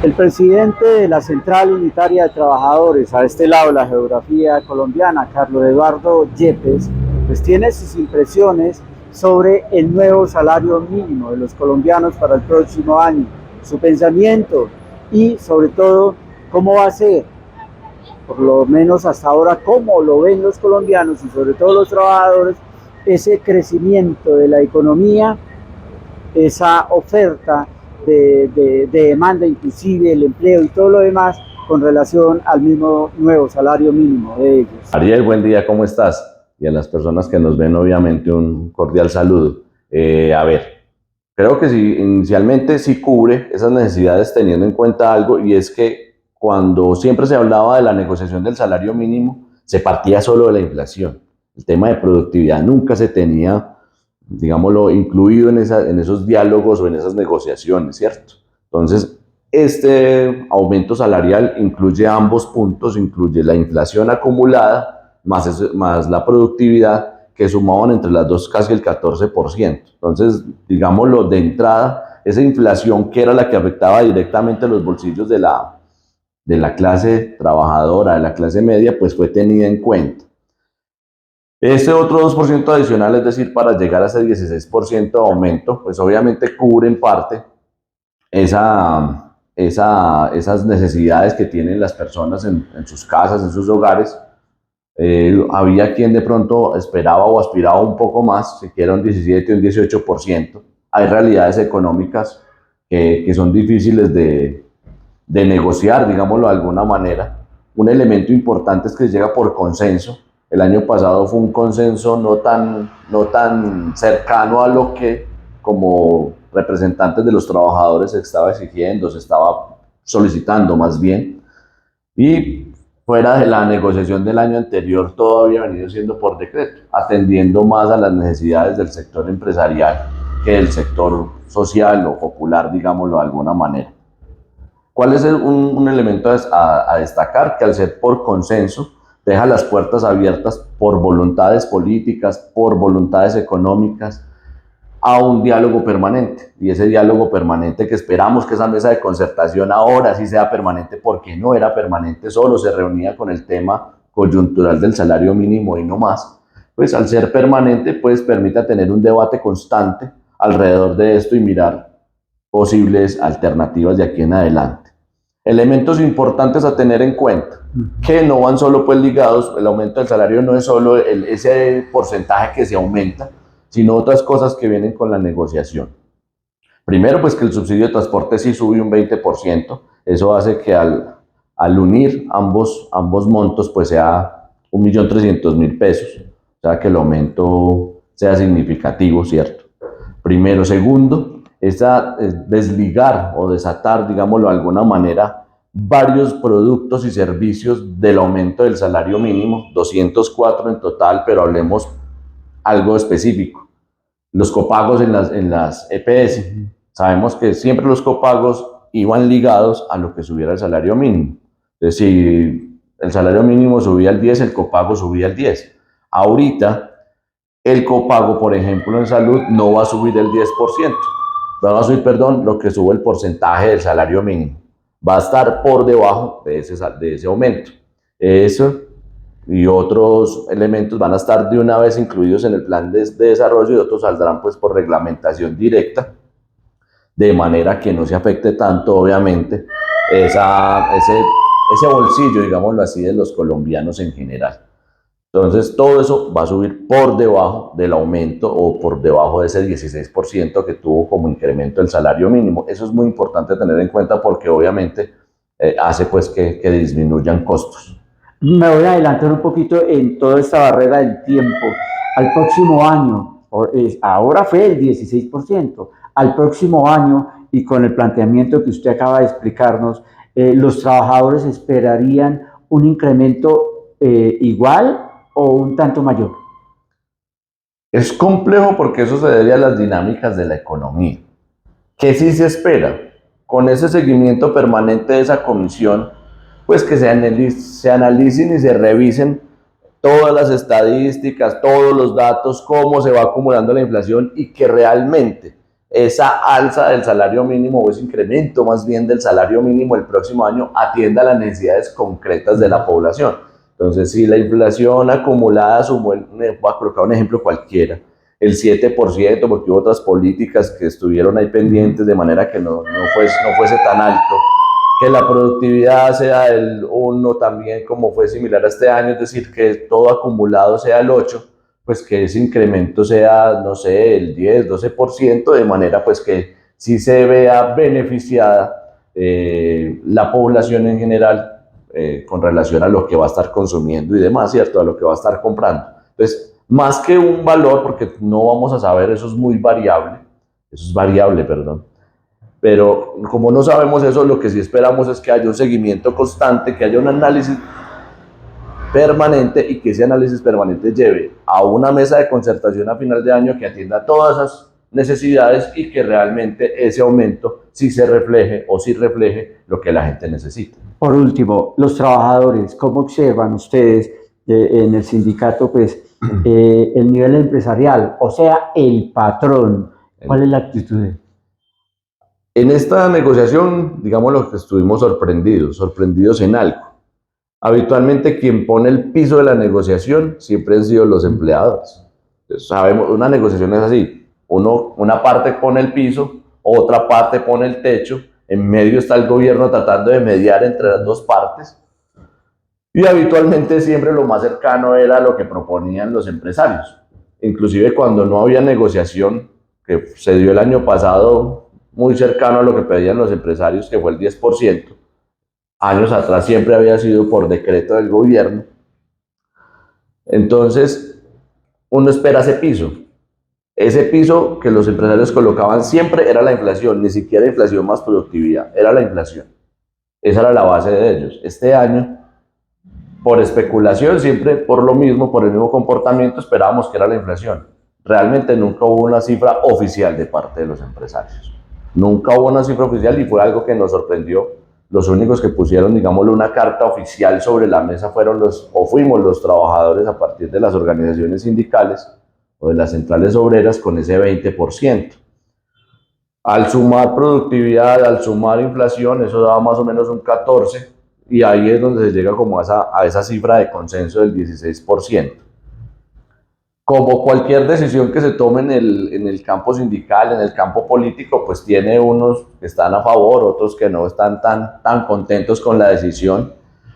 El presidente de la Central Unitaria de Trabajadores, a este lado de la geografía colombiana, Carlos Eduardo Yepes, pues tiene sus impresiones sobre el nuevo salario mínimo de los colombianos para el próximo año, su pensamiento y sobre todo cómo va a ser, por lo menos hasta ahora, cómo lo ven los colombianos y sobre todo los trabajadores, ese crecimiento de la economía, esa oferta de demanda, inclusive el empleo y todo lo demás con relación al mismo nuevo salario mínimo de ellos. Ariel, buen día, ¿cómo estás? Y a las personas que nos ven, obviamente, un cordial saludo. A ver, creo que sí, inicialmente sí cubre esas necesidades teniendo en cuenta algo, y es que cuando siempre se hablaba de la negociación del salario mínimo, se partía solo de la inflación. El tema de productividad nunca se tenía, digámoslo, incluido en esos diálogos o en esas negociaciones, ¿cierto? Entonces, este aumento salarial incluye ambos puntos, incluye la inflación acumulada más la productividad, que sumaban entre las dos casi el 14%. Entonces, digámoslo de entrada, esa inflación que era la que afectaba directamente los bolsillos de la clase trabajadora, de la clase media, pues fue tenida en cuenta. Este otro 2% adicional, es decir, para llegar a ese 16% de aumento, pues obviamente cubre en parte esas necesidades que tienen las personas en sus casas, en sus hogares. Había quien de pronto esperaba o aspiraba un poco más, siquiera un 17 o un 18%. Hay realidades económicas que son difíciles de negociar, digámoslo de alguna manera. Un elemento importante es que llega por consenso. El año pasado fue un consenso no tan cercano a lo que como representantes de los trabajadores se estaba exigiendo, se estaba solicitando más bien. Y fuera de la negociación del año anterior, todo había venido siendo por decreto, atendiendo más a las necesidades del sector empresarial que del sector social o popular, digámoslo de alguna manera. ¿Cuál es un elemento a destacar? Que al ser por consenso, deja las puertas abiertas por voluntades políticas, por voluntades económicas, a un diálogo permanente. Y ese diálogo permanente que esperamos que esa mesa de concertación ahora sí sea permanente, porque no era permanente, solo se reunía con el tema coyuntural del salario mínimo y no más. Pues al ser permanente, pues permita tener un debate constante alrededor de esto y mirar posibles alternativas de aquí en adelante. Elementos importantes a tener en cuenta, que no van solo pues ligados, el aumento del salario no es solo ese porcentaje que se aumenta, sino otras cosas que vienen con la negociación. Primero, pues que el subsidio de transporte sí sube un 20%, eso hace que al unir ambos montos, pues sea 1.300.000 pesos, o sea que el aumento sea significativo, ¿cierto? Primero. Segundo, desligar o desatar, digámoslo de alguna manera, varios productos y servicios del aumento del salario mínimo, 204 en total, pero hablemos algo específico. Los copagos en las EPS. Sabemos que siempre los copagos iban ligados a lo que subiera el salario mínimo. Entonces, si el salario mínimo subía al 10, el copago subía al 10. Ahorita, el copago, por ejemplo, en salud no va a subir el 10%. Va a subir, perdón, lo que sube el porcentaje del salario mínimo. Va a estar por debajo de ese aumento. Eso y otros elementos van a estar de una vez incluidos en el plan de desarrollo, y otros saldrán pues por reglamentación directa, de manera que no se afecte tanto, obviamente, ese bolsillo, digámoslo así, de los colombianos en general. Entonces, todo eso va a subir por debajo del aumento o por debajo de ese 16% que tuvo como incremento el salario mínimo. Eso es muy importante tener en cuenta, porque obviamente hace pues que disminuyan costos. Me voy a adelantar un poquito en toda esta barrera del tiempo. Al próximo año, ahora fue el 16%, al próximo año y con el planteamiento que usted acaba de explicarnos, los trabajadores esperarían un incremento igual o un tanto mayor. Es complejo porque eso se debe a las dinámicas de la economía. ¿Qué sí se espera? Con ese seguimiento permanente de esa comisión, pues que se analicen y se revisen todas las estadísticas, todos los datos, cómo se va acumulando la inflación, y que realmente esa alza del salario mínimo o ese incremento más bien del salario mínimo el próximo año atienda a las necesidades concretas de la población. Entonces, si la inflación acumulada sumó, voy a colocar un ejemplo cualquiera, el 7%, porque hubo otras políticas que estuvieron ahí pendientes de manera que no fuese tan alto, que la productividad sea el 1 también, como fue similar a este año, es decir, que todo acumulado sea el 8, pues que ese incremento sea, no sé, el 10, 12%, de manera pues que sí se vea beneficiada la población en general con relación a lo que va a estar consumiendo y demás, ¿cierto? A lo que va a estar comprando. Entonces, más que un valor, porque no vamos a saber, eso es variable, perdón. Pero como no sabemos eso, lo que sí esperamos es que haya un seguimiento constante, que haya un análisis permanente y que ese análisis permanente lleve a una mesa de concertación a final de año que atienda todas esas necesidades y que realmente ese aumento sí se refleje o sí refleje lo que la gente necesita. Por último, los trabajadores, ¿cómo observan ustedes en el sindicato pues, el nivel empresarial? O sea, el patrón. ¿Cuál es la actitud? En esta negociación, digamos lo que estuvimos sorprendidos en algo. Habitualmente quien pone el piso de la negociación siempre han sido los empleados. Entonces, sabemos, una negociación es así, una parte pone el piso, otra parte pone el techo, en medio está el gobierno tratando de mediar entre las dos partes, y habitualmente siempre lo más cercano era lo que proponían los empresarios. Inclusive cuando no había negociación, que se dio el año pasado muy cercano a lo que pedían los empresarios, que fue el 10%, años atrás siempre había sido por decreto del gobierno. Entonces, uno espera ese piso. Ese piso que los empresarios colocaban siempre era la inflación, ni siquiera inflación más productividad, era la inflación. Esa era la base de ellos. Este año, por especulación, siempre por lo mismo, por el mismo comportamiento, esperábamos que era la inflación. Realmente nunca hubo una cifra oficial de parte de los empresarios. Nunca hubo una cifra oficial y fue algo que nos sorprendió. Los únicos que pusieron, digámoslo, una carta oficial sobre la mesa fuimos los trabajadores a partir de las organizaciones sindicales o de las centrales obreras con ese 20%. Al sumar productividad, al sumar inflación, eso daba más o menos un 14%, y ahí es donde se llega como a esa cifra de consenso del 16%. Como cualquier decisión que se tome en el campo sindical, en el campo político, pues tiene unos que están a favor, otros que no están tan contentos con la decisión.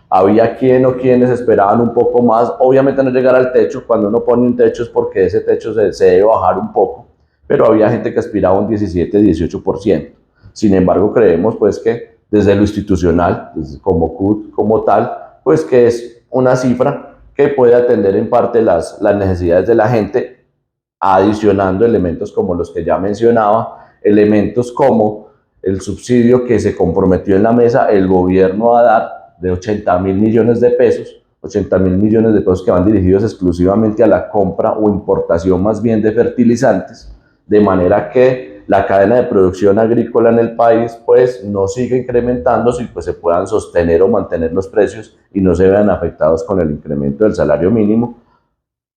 Había quienes esperaban un poco más, obviamente no llegar al techo. Cuando uno pone un techo es porque ese techo se debe bajar un poco, pero había gente que aspiraba a un 17, 18%. Sin embargo, creemos pues que desde lo institucional, como CUT, como tal, pues que es una cifra que puede atender en parte las necesidades de la gente, adicionando elementos como los que ya mencionaba, elementos como el subsidio que se comprometió en la mesa el gobierno a dar de 80.000 millones de pesos, 80.000 millones de pesos que van dirigidos exclusivamente a la compra o importación más bien de fertilizantes, de manera que la cadena de producción agrícola en el país pues no siga incrementándose y pues se puedan sostener o mantener los precios y no se vean afectados con el incremento del salario mínimo,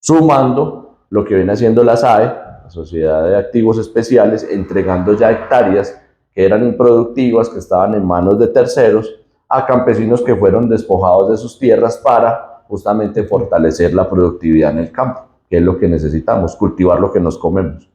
sumando lo que viene haciendo la SAE, la Sociedad de Activos Especiales, entregando ya hectáreas que eran improductivas, que estaban en manos de terceros, a campesinos que fueron despojados de sus tierras para justamente fortalecer la productividad en el campo, que es lo que necesitamos, cultivar lo que nos comemos.